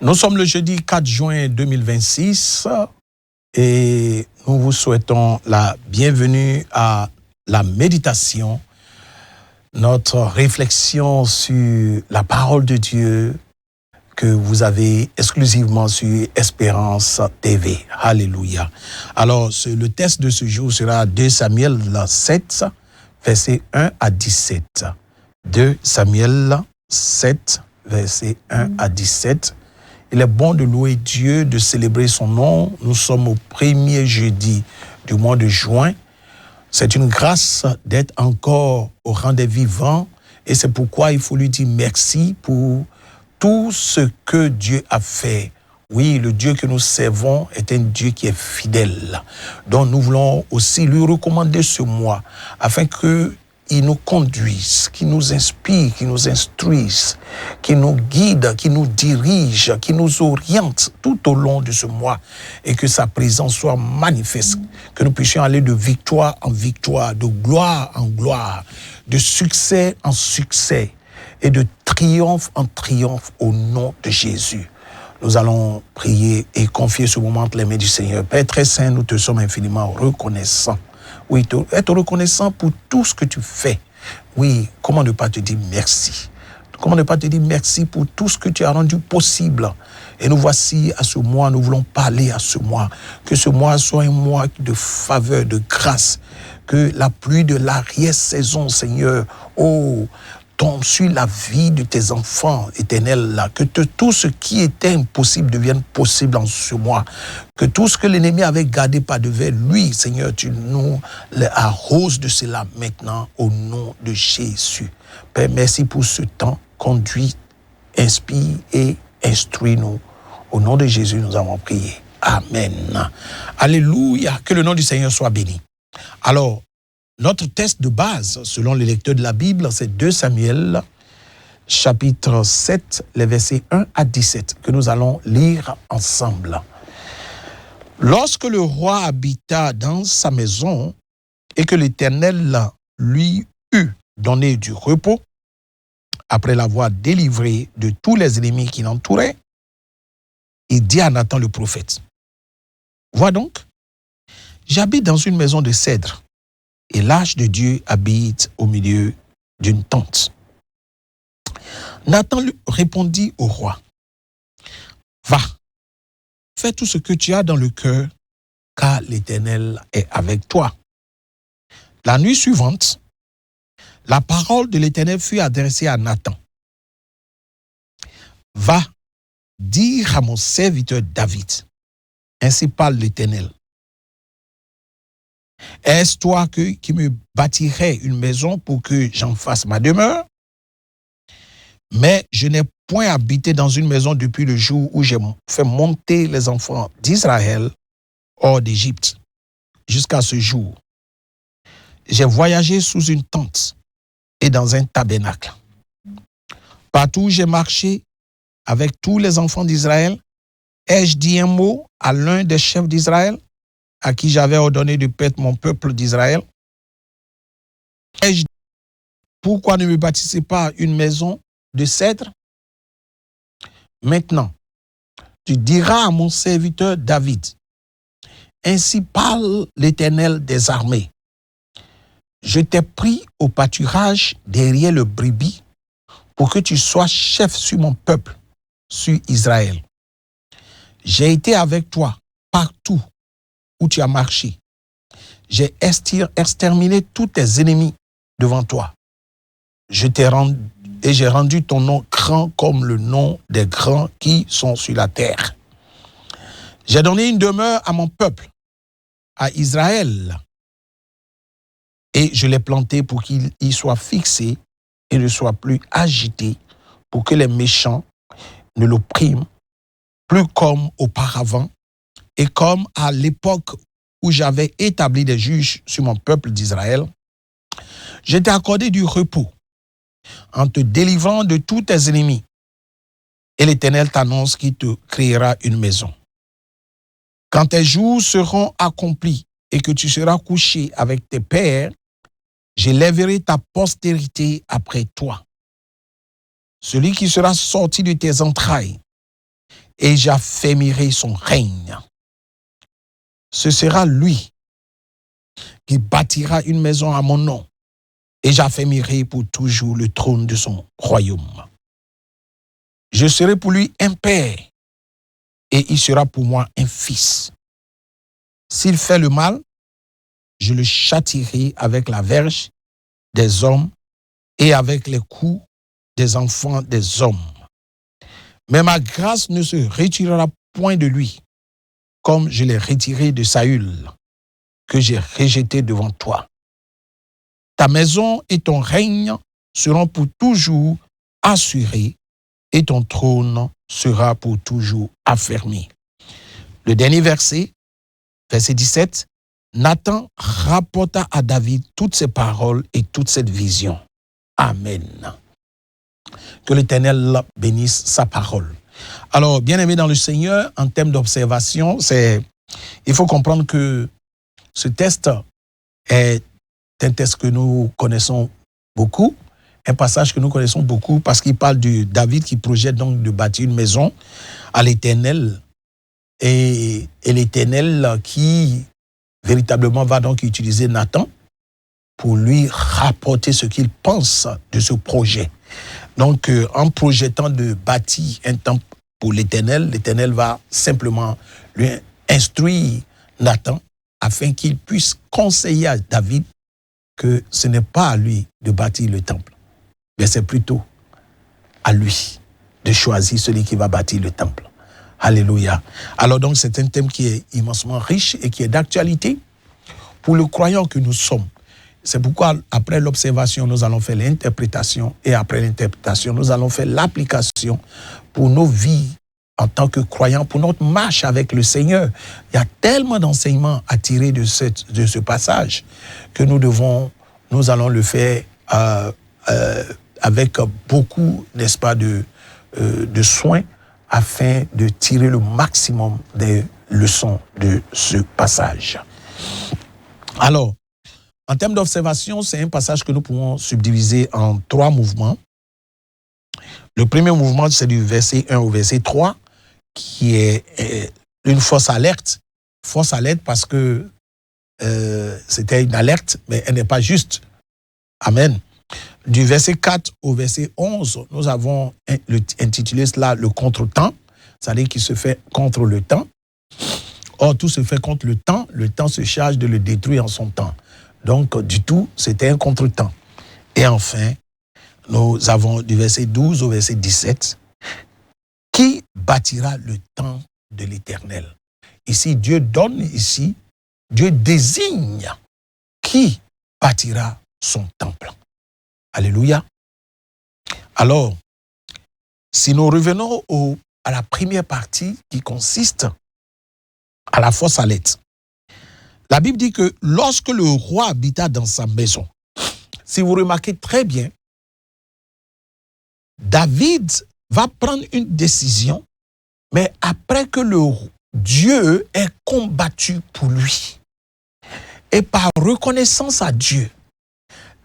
Nous sommes le jeudi 4 juin 2026 et nous vous souhaitons la bienvenue à la méditation, notre réflexion sur la parole de Dieu que vous avez exclusivement sur Espérance TV. Alléluia. Alors, le texte de ce jour sera 2 Samuel 7, versets 1 à 17. 2 Samuel 7, versets 1 à 17. Il est bon de louer Dieu, de célébrer son nom. Nous sommes au premier jeudi du mois de juin. C'est une grâce d'être encore au rang des vivants et c'est pourquoi il faut lui dire merci pour tout ce que Dieu a fait. Oui, le Dieu que nous servons est un Dieu qui est fidèle. Donc nous voulons aussi lui recommander ce mois afin qu'il nous conduise, qu'il nous inspire, qu'il nous instruise, qu'il nous guide, qu'il nous dirige, qu'il nous oriente tout au long de ce mois et que sa présence soit manifeste, que nous puissions aller de victoire en victoire, de gloire en gloire, de succès en succès et de triomphe en triomphe au nom de Jésus. Nous allons prier et confier ce moment entre les mains du Seigneur. Père très saint, nous te sommes infiniment reconnaissants. Oui, être reconnaissant pour tout ce que tu fais. Oui, comment ne pas te dire merci? Comment ne pas te dire merci pour tout ce que tu as rendu possible? Et nous voici à ce mois, nous voulons parler à ce mois. Que ce mois soit un mois de faveur, de grâce. Que la pluie de l'arrière-saison, Seigneur, tombe sur la vie de tes enfants éternels là, que tout ce qui était impossible devienne possible en ce mois, que tout ce que l'ennemi avait gardé par devers lui, Seigneur, tu nous arroses de cela maintenant au nom de Jésus. Père, merci pour ce temps, conduis, inspire et instruis-nous. Au nom de Jésus, nous avons prié. Amen. Alléluia, que le nom du Seigneur soit béni. Alors, notre texte de base, selon les lecteurs de la Bible, c'est 2 Samuel, chapitre 7, les versets 1 à 17, que nous allons lire ensemble. Lorsque le roi habita dans sa maison et que l'Éternel lui eut donné du repos, après l'avoir délivré de tous les ennemis qui l'entouraient, il dit à Nathan le prophète, « Vois donc, j'habite dans une maison de cèdre, et l'Arche de Dieu habite au milieu d'une tente. » Nathan lui répondit au roi, « Va, fais tout ce que tu as dans le cœur, car l'Éternel est avec toi. » La nuit suivante, la parole de l'Éternel fut adressée à Nathan. « Va, dire à mon serviteur David, ainsi parle l'Éternel. Est-ce toi qui me bâtirais une maison pour que j'en fasse ma demeure? Mais je n'ai point habité dans une maison depuis le jour où j'ai fait monter les enfants d'Israël hors d'Égypte jusqu'à ce jour. J'ai voyagé sous une tente et dans un tabernacle. Partout où j'ai marché avec tous les enfants d'Israël, ai-je dit un mot à l'un des chefs d'Israël à qui j'avais ordonné de paître mon peuple d'Israël? Ai-je dit, pourquoi ne me bâtissez pas une maison de cèdre? Maintenant, tu diras à mon serviteur David, ainsi parle l'Éternel des armées. Je t'ai pris au pâturage derrière le brebis pour que tu sois chef sur mon peuple, sur Israël. J'ai été avec toi partout où tu as marché. J'ai exterminé tous tes ennemis devant toi. J'ai rendu ton nom grand comme le nom des grands qui sont sur la terre. J'ai donné une demeure à mon peuple, à Israël, et je l'ai planté pour qu'il y soit fixé et ne soit plus agité, pour que les méchants ne l'oppriment plus comme auparavant, et comme à l'époque où j'avais établi des juges sur mon peuple d'Israël. Je t'ai accordé du repos en te délivrant de tous tes ennemis. Et l'Éternel t'annonce qu'il te créera une maison. Quand tes jours seront accomplis et que tu seras couché avec tes pères, j'élèverai ta postérité après toi. Celui qui sera sorti de tes entrailles, et j'affermirai son règne. Ce sera lui qui bâtira une maison à mon nom, et j'affermirai pour toujours le trône de son royaume. Je serai pour lui un père, et il sera pour moi un fils. S'il fait le mal, je le châtierai avec la verge des hommes et avec les coups des enfants des hommes. Mais ma grâce ne se retirera point de lui, comme je l'ai retiré de Saül, que j'ai rejeté devant toi. Ta maison et ton règne seront pour toujours assurés, et ton trône sera pour toujours affermi. Le dernier verset, verset 17, Nathan rapporta à David toutes ces paroles et toute cette vision. Amen. Que l'Éternel bénisse sa parole. Alors, bien-aimés dans le Seigneur, en termes d'observation, il faut comprendre que ce texte est un texte que nous connaissons beaucoup, un passage que nous connaissons beaucoup parce qu'il parle de David qui projette donc de bâtir une maison à l'Éternel et l'Éternel qui véritablement va donc utiliser Nathan pour lui rapporter ce qu'il pense de ce projet. Donc, en projetant de bâtir un temple pour l'Éternel, l'Éternel va simplement lui instruire Nathan afin qu'il puisse conseiller à David que ce n'est pas à lui de bâtir le temple, mais c'est plutôt à lui de choisir celui qui va bâtir le temple. Alléluia. Alors donc, c'est un thème qui est immensement riche et qui est d'actualité pour le croyant que nous sommes. C'est pourquoi, après l'observation, nous allons faire l'interprétation et après l'interprétation, nous allons faire l'application pour nos vies en tant que croyants, pour notre marche avec le Seigneur. Il y a tellement d'enseignements à tirer de ce passage que nous allons le faire avec beaucoup, n'est-ce pas, de soin afin de tirer le maximum des leçons de ce passage. Alors, en termes d'observation, c'est un passage que nous pouvons subdiviser en 3 mouvements. Le premier mouvement, c'est du verset 1 au verset 3, qui est une fausse alerte. Fausse alerte parce que c'était une alerte, mais elle n'est pas juste. Amen. Du verset 4 au verset 11, nous avons intitulé cela le contre-temps, c'est-à-dire qu'il se fait contre le temps. Or, tout se fait contre le temps se charge de le détruire en son temps. Donc, du tout, c'était un contre-temps. Et enfin, nous avons du verset 12 au verset 17, qui bâtira le temple de l'Éternel. Ici, Dieu désigne qui bâtira son temple. Alléluia. Alors, si nous revenons à la première partie qui consiste à la fausse alerte, la Bible dit que lorsque le roi habita dans sa maison, si vous remarquez très bien, David va prendre une décision, mais après que Dieu ait combattu pour lui. Et par reconnaissance à Dieu,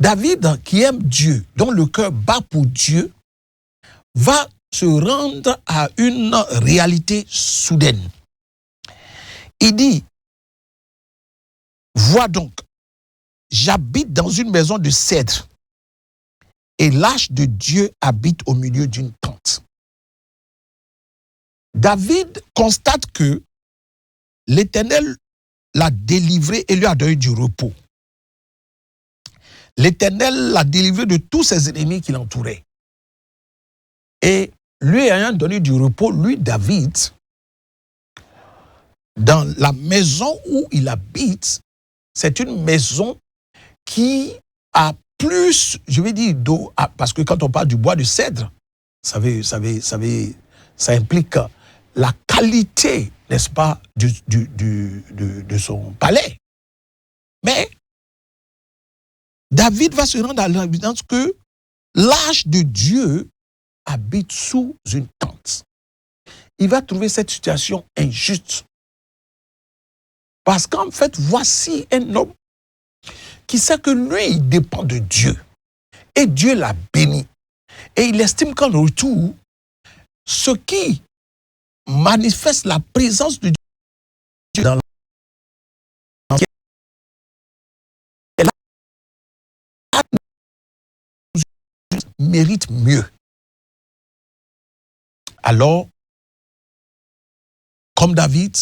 David, qui aime Dieu, dont le cœur bat pour Dieu, va se rendre à une réalité soudaine. Il dit, vois donc, j'habite dans une maison de cèdre et l'arche de Dieu habite au milieu d'une tente. David constate que l'Éternel l'a délivré et lui a donné du repos. L'Éternel l'a délivré de tous ses ennemis qui l'entouraient. Et lui ayant donné du repos, lui, David, dans la maison où il habite, c'est une maison qui a plus, je vais dire, d'eau, parce que quand on parle du bois de cèdre, ça implique la qualité, n'est-ce pas, de son palais. Mais David va se rendre à l'évidence que l'arche de Dieu habite sous une tente. Il va trouver cette situation injuste. Parce qu'en fait, voici un homme qui sait que lui, il dépend de Dieu. Et Dieu l'a béni. Et il estime qu'en retour, ce qui manifeste la présence de Dieu dans la mérite mieux. Alors, comme David,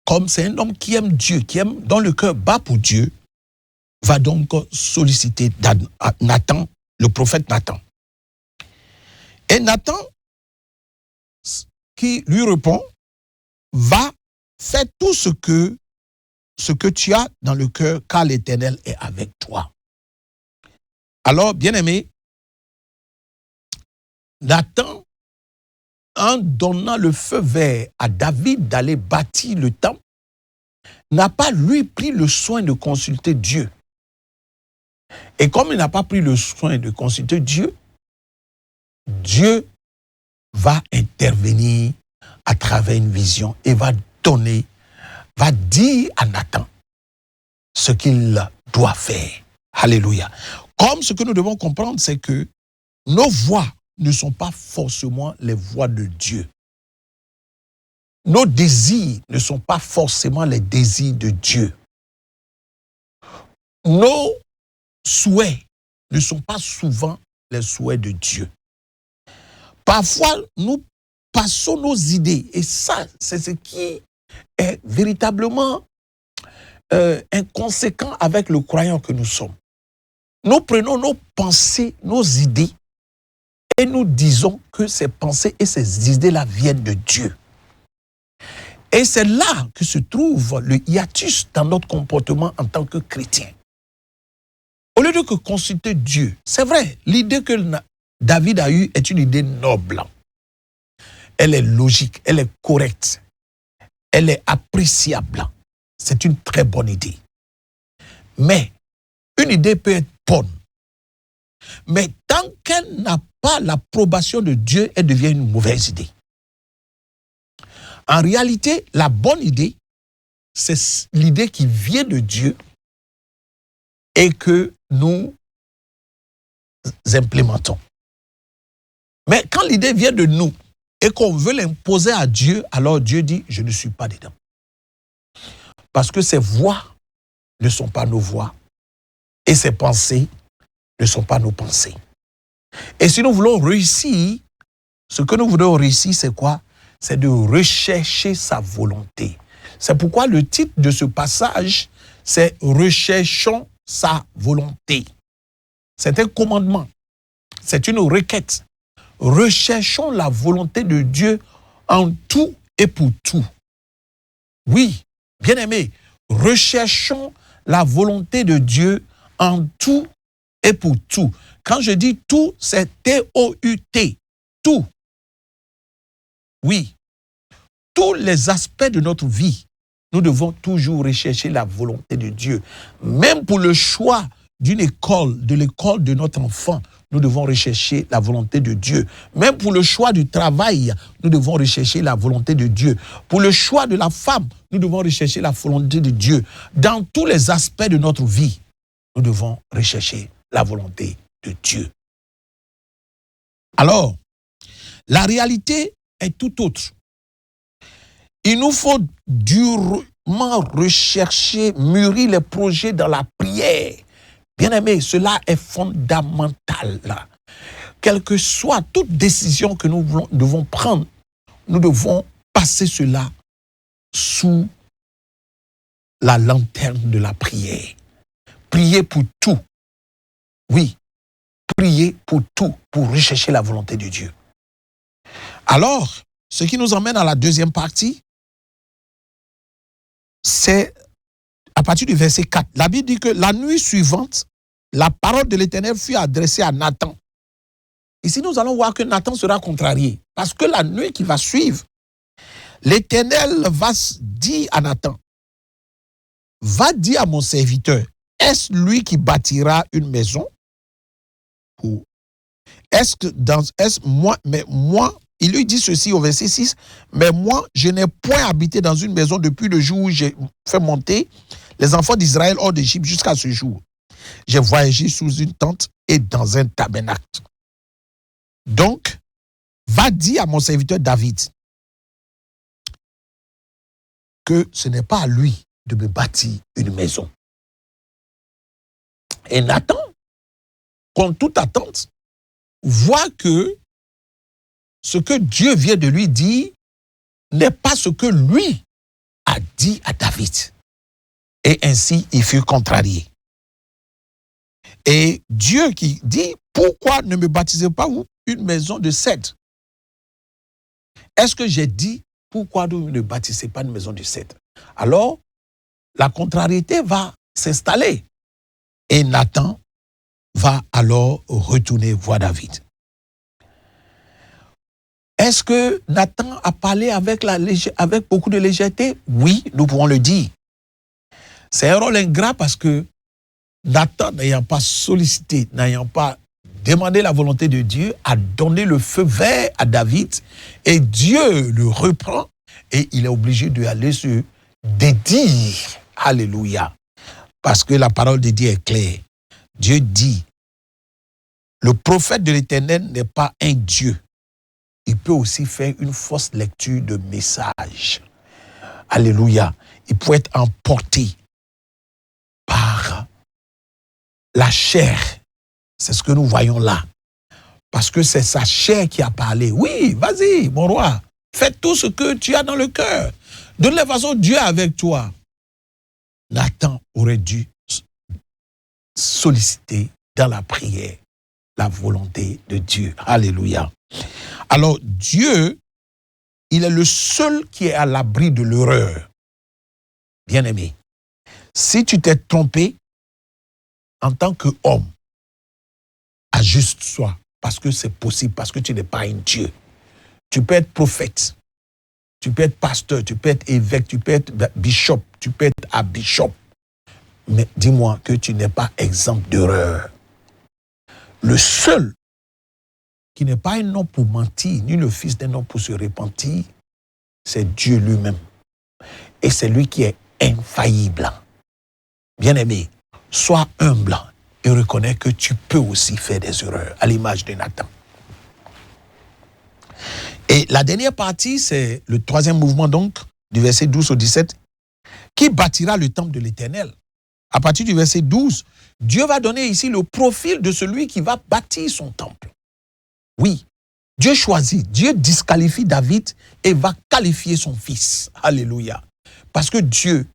comme c'est un homme qui aime Dieu, qui aime, dont le cœur bat pour Dieu, va donc solliciter Nathan, le prophète Nathan. Et Nathan, qui lui répond, va faire tout ce que tu as dans le cœur, car l'Éternel est avec toi. Alors, bien-aimé, Nathan, en donnant le feu vert à David d'aller bâtir le temple, n'a pas lui pris le soin de consulter Dieu. Et comme il n'a pas pris le soin de consulter Dieu, Dieu va intervenir à travers une vision et va dire à Nathan ce qu'il doit faire. Alléluia. Comme ce que nous devons comprendre, c'est que nos voix ne sont pas forcément les voix de Dieu. Nos désirs ne sont pas forcément les désirs de Dieu. Nos souhaits ne sont pas souvent les souhaits de Dieu. Parfois, nous passons nos idées, et ça, c'est ce qui est véritablement inconséquent avec le croyant que nous sommes. Nous prenons nos pensées, nos idées, et nous disons que ces pensées et ces idées-là viennent de Dieu. Et c'est là que se trouve le hiatus dans notre comportement en tant que chrétien. Au lieu de consulter Dieu, c'est vrai, l'idée que David a eue est une idée noble. Elle est logique, elle est correcte, elle est appréciable. C'est une très bonne idée. Mais une idée peut être bonne. Mais tant qu'elle n'a pas l'approbation de Dieu, elle devient une mauvaise idée. En réalité, la bonne idée, c'est l'idée qui vient de Dieu et que nous implémentons. Mais quand l'idée vient de nous et qu'on veut l'imposer à Dieu, alors Dieu dit, je ne suis pas dedans. Parce que ces voix ne sont pas nos voix et ces pensées ne sont pas nos pensées. Et si nous voulons réussir, ce que nous voulons réussir, c'est quoi? C'est de rechercher sa volonté. C'est pourquoi le titre de ce passage, c'est « Recherchons sa volonté ». C'est un commandement, c'est une requête. Recherchons la volonté de Dieu en tout et pour tout. Oui, bien-aimés, recherchons la volonté de Dieu en tout et pour tout. Quand je dis tout, c'est T-O-U-T, tout. Oui, tous les aspects de notre vie, nous devons toujours rechercher la volonté de Dieu. Même pour le choix d'une école, de l'école de notre enfant, nous devons rechercher la volonté de Dieu. Même pour le choix du travail, nous devons rechercher la volonté de Dieu. Pour le choix de la femme, nous devons rechercher la volonté de Dieu. Dans tous les aspects de notre vie, nous devons rechercher la volonté de Dieu. Alors, la réalité est tout autre. Il nous faut durement rechercher, mûrir les projets dans la prière. Bien-aimés, cela est fondamental. Quelle que soit toute décision que nous devons prendre, nous devons passer cela sous la lanterne de la prière. Prier pour tout. Oui, prier pour tout, pour rechercher la volonté de Dieu. Alors, ce qui nous emmène à la deuxième partie, c'est à partir du verset 4. La Bible dit que la nuit suivante, la parole de l'Éternel fut adressée à Nathan. Ici, nous allons voir que Nathan sera contrarié. Parce que la nuit qui va suivre, l'Éternel va dire à Nathan, va dire à mon serviteur, est-ce lui qui bâtira une maison? Ou moi, il lui dit ceci au verset 6, mais moi, je n'ai point habité dans une maison depuis le jour où j'ai fait monter les enfants d'Israël hors d'Égypte jusqu'à ce jour. J'ai voyagé sous une tente et dans un tabernacle. Donc, va dire à mon serviteur David, que ce n'est pas à lui de me bâtir une maison. Et Nathan, contre toute attente, voit que ce que Dieu vient de lui dire n'est pas ce que lui a dit à David. Et ainsi, il fut contrarié. Et Dieu qui dit, pourquoi ne me baptisez-vous une maison de cèdre? Est-ce que j'ai dit, pourquoi vous ne bâtissez pas une maison de cèdre? Alors, la contrariété va s'installer. Et Nathan va alors retourner voir David. Est-ce que Nathan a parlé avec beaucoup de légèreté? Oui, nous pouvons le dire. C'est un rôle ingrat parce que Nathan, n'ayant pas sollicité, n'ayant pas demandé la volonté de Dieu, a donné le feu vert à David et Dieu le reprend et il est obligé d'aller se dédire. Alléluia. Parce que la parole de Dieu est claire. Dieu dit, le prophète de l'Éternel n'est pas un Dieu. Il peut aussi faire une fausse lecture de message. Alléluia. Il peut être emporté par la chair. C'est ce que nous voyons là. Parce que c'est sa chair qui a parlé. Oui, vas-y, mon roi. Fais tout ce que tu as dans le cœur. De toute façon, Dieu est avec toi. Nathan aurait dû solliciter dans la prière la volonté de Dieu. Alléluia. Alors, Dieu, il est le seul qui est à l'abri de l'erreur. Bien-aimé, si tu t'es trompé en tant qu'homme, ajuste-toi, parce que c'est possible, parce que tu n'es pas un Dieu. Tu peux être prophète, tu peux être pasteur, tu peux être évêque, tu peux être bishop, tu peux être abbishop. Mais dis-moi que tu n'es pas exempt d'erreur. Le seul qui n'est pas un homme pour mentir, ni le fils d'un homme pour se repentir, c'est Dieu lui-même. Et c'est lui qui est infaillible. Bien-aimé, sois humble et reconnais que tu peux aussi faire des erreurs, à l'image de Nathan. Et la dernière partie, c'est le troisième mouvement donc, du verset 12 au 17, qui bâtira le temple de l'Éternel. À partir du verset 12, Dieu va donner ici le profil de celui qui va bâtir son temple. Oui, Dieu choisit, Dieu disqualifie David et va qualifier son fils. Alléluia. Parce que Dieu,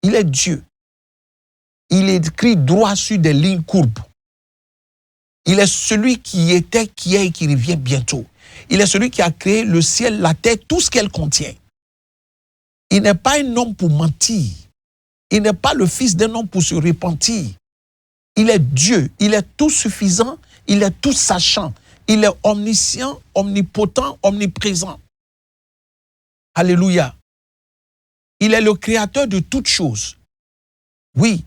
il est Dieu. Il écrit droit sur des lignes courbes. Il est celui qui était, qui est et qui revient bientôt. Il est celui qui a créé le ciel, la terre, tout ce qu'elle contient. Il n'est pas un homme pour mentir. Il n'est pas le fils d'un homme pour se repentir. Il est Dieu, il est tout suffisant, il est tout sachant. Il est omniscient, omnipotent, omniprésent. Alléluia. Il est le créateur de toutes choses. Oui,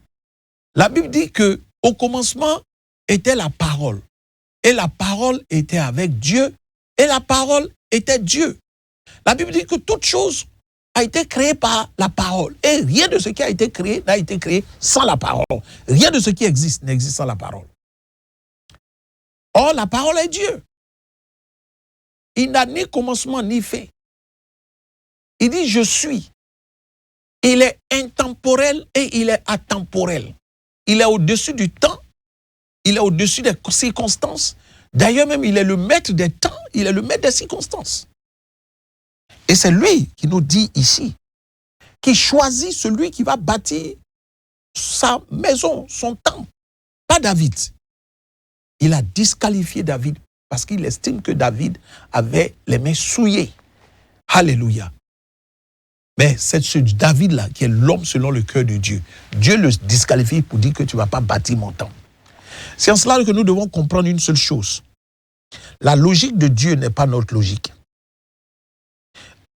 la Bible dit que au commencement était la parole. Et la parole était avec Dieu. Et la parole était Dieu. La Bible dit que toute chose a été créée par la parole. Et rien de ce qui a été créé n'a été créé sans la parole. Rien de ce qui existe n'existe sans la parole. Or, la parole est Dieu. Il n'a ni commencement ni fin. Il dit « je suis ». Il est intemporel et il est atemporel. Il est au-dessus du temps, il est au-dessus des circonstances. D'ailleurs même, il est le maître des temps, il est le maître des circonstances. Et c'est lui qui nous dit ici, qui choisit celui qui va bâtir sa maison, son temple, pas David. Il a disqualifié David parce qu'il estime que David avait les mains souillées. Alléluia. Mais c'est ce David-là qui est l'homme selon le cœur de Dieu. Dieu le disqualifie pour dire que tu ne vas pas bâtir mon temple. C'est en cela que nous devons comprendre une seule chose. La logique de Dieu n'est pas notre logique.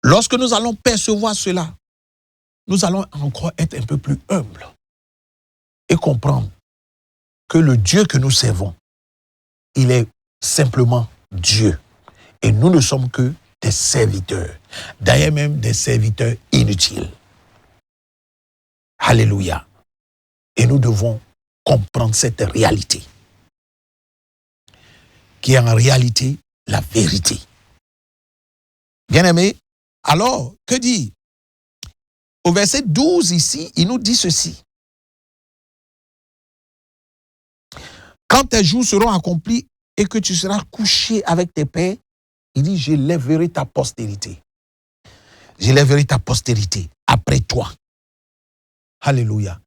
Lorsque nous allons percevoir cela, nous allons encore être un peu plus humbles et comprendre que le Dieu que nous servons, il est simplement Dieu. Et nous ne sommes que des serviteurs. D'ailleurs même des serviteurs inutiles. Alléluia. Et nous devons comprendre cette réalité, qui est en réalité la vérité. Bien-aimés, alors, que dit au verset 12 ici, il nous dit ceci. Quand tes jours seront accomplis et que tu seras couché avec tes pères, il dit, j'élèverai ta postérité. J'élèverai ta postérité après toi. Alléluia.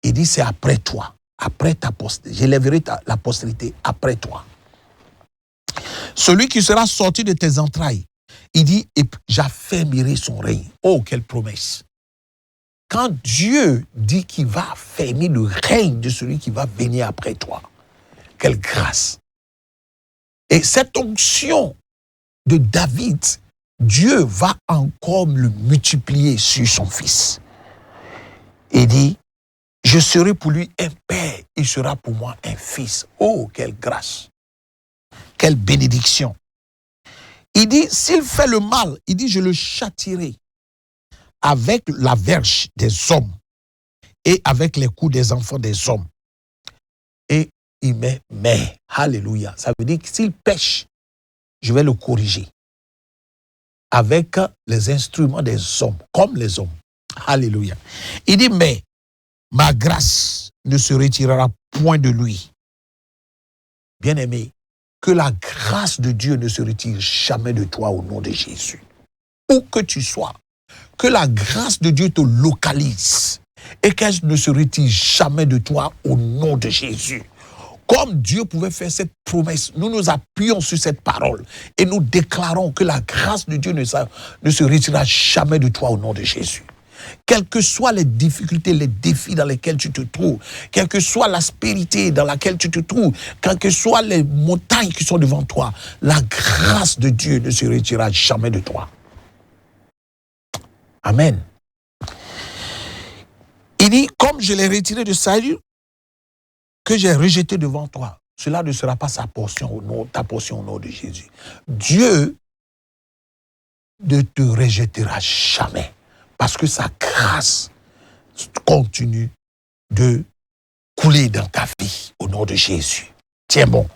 Il dit, c'est après toi, après ta postérité. J'élèverai la postérité après toi. Celui qui sera sorti de tes entrailles, il dit, et j'affermirai son règne. Oh, quelle promesse. Quand Dieu dit qu'il va affermir le règne de celui qui va venir après toi, quelle grâce. Et cette onction de David, Dieu va encore le multiplier sur son fils. Il dit, je serai pour lui un père, il sera pour moi un fils. Oh, quelle grâce. Quelle bénédiction. Il dit, s'il fait le mal, il dit, je le châtierai avec la verge des hommes et avec les coups des enfants des hommes. Et il met mais. Alléluia. Ça veut dire que s'il pêche, je vais le corriger avec les instruments des hommes, comme les hommes. Alléluia. Il dit, mais ma grâce ne se retirera point de lui. Bien-aimé, que la grâce de Dieu ne se retire jamais de toi au nom de Jésus. Où que tu sois, que la grâce de Dieu te localise et qu'elle ne se retire jamais de toi au nom de Jésus. Comme Dieu pouvait faire cette promesse, nous nous appuyons sur cette parole et nous déclarons que la grâce de Dieu ne se retirera jamais de toi au nom de Jésus. Quelles que soient les difficultés, les défis dans lesquels tu te trouves, quelle que soit l'aspérité dans laquelle tu te trouves, quelles que soient les montagnes qui sont devant toi, la grâce de Dieu ne se retirera jamais de toi. Amen. Il dit, comme je l'ai retiré de salut, que j'ai rejeté devant toi, cela ne sera pas ta portion au nom de Jésus. Dieu ne te rejettera jamais parce que sa grâce continue de couler dans ta vie au nom de Jésus. Tiens bon.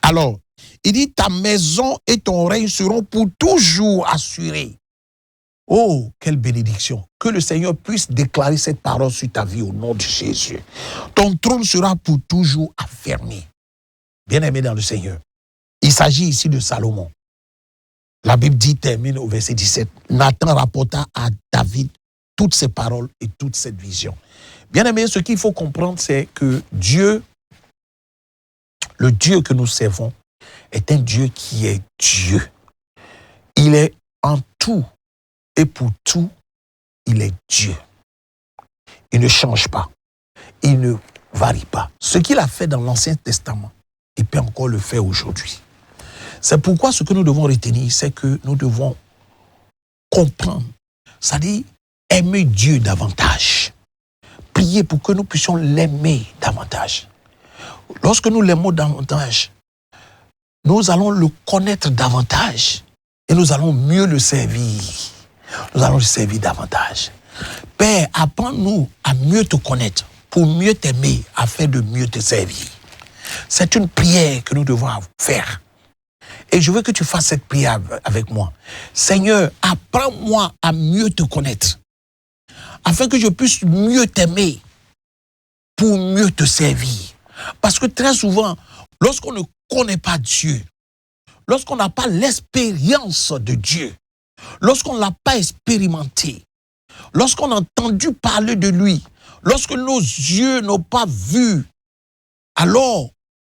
Alors, il dit, ta maison et ton règne seront pour toujours assurés. Oh, quelle bénédiction. Que le Seigneur puisse déclarer cette parole sur ta vie au nom de Jésus. Ton trône sera pour toujours affermi. Bien-aimé dans le Seigneur. Il s'agit ici de Salomon. La Bible dit, termine au verset 17. Nathan rapporta à David toutes ces paroles et toute cette vision. Bien-aimé, ce qu'il faut comprendre, c'est que Dieu, le Dieu que nous servons, est un Dieu qui est Dieu. Il est en tout. Et pour tout, il est Dieu. Il ne change pas. Il ne varie pas. Ce qu'il a fait dans l'Ancien Testament, il peut encore le faire aujourd'hui. C'est pourquoi ce que nous devons retenir, c'est que nous devons comprendre, c'est-à-dire aimer Dieu davantage. Prier pour que nous puissions l'aimer davantage. Lorsque nous l'aimons davantage, nous allons le connaître davantage et nous allons mieux le servir. Nous allons le servir davantage. Père, apprends-nous à mieux te connaître, pour mieux t'aimer, afin de mieux te servir. C'est une prière que nous devons faire. Et je veux que tu fasses cette prière avec moi. Seigneur, apprends-moi à mieux te connaître, afin que je puisse mieux t'aimer, pour mieux te servir. Parce que très souvent, lorsqu'on ne connaît pas Dieu, lorsqu'on n'a pas l'expérience de Dieu, lorsqu'on ne l'a pas expérimenté, lorsqu'on a entendu parler de lui, lorsque nos yeux n'ont pas vu, alors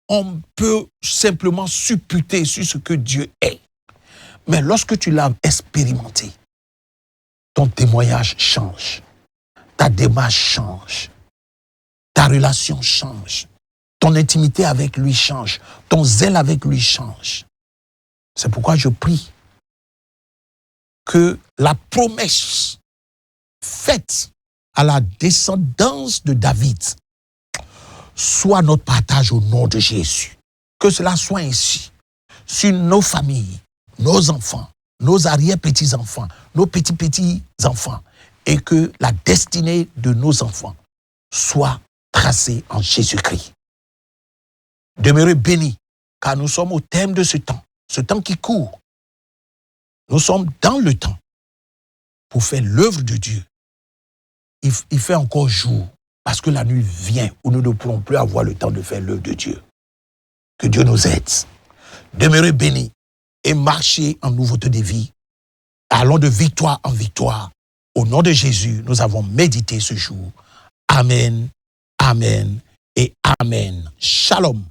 on peut simplement supputer sur ce que Dieu est. Mais lorsque tu l'as expérimenté, ton témoignage change, ta démarche change, ta relation change, ton intimité avec lui change, ton zèle avec lui change. C'est pourquoi je prie que la promesse faite à la descendance de David soit notre partage au nom de Jésus. Que cela soit ainsi sur nos familles, nos enfants, nos arrière-petits-enfants, nos petits-petits-enfants, et que la destinée de nos enfants soit tracée en Jésus-Christ. Demeurez bénis, car nous sommes au terme de ce temps qui court. Nous sommes dans le temps pour faire l'œuvre de Dieu il fait encore jour, parce que la nuit vient où nous ne pourrons plus avoir le temps de faire l'œuvre de Dieu. Que Dieu nous aide. Demeurez bénis et marchez en nouveauté de vie. Allons de victoire en victoire. Au nom de Jésus, nous avons médité ce jour. Amen, amen et amen. Shalom.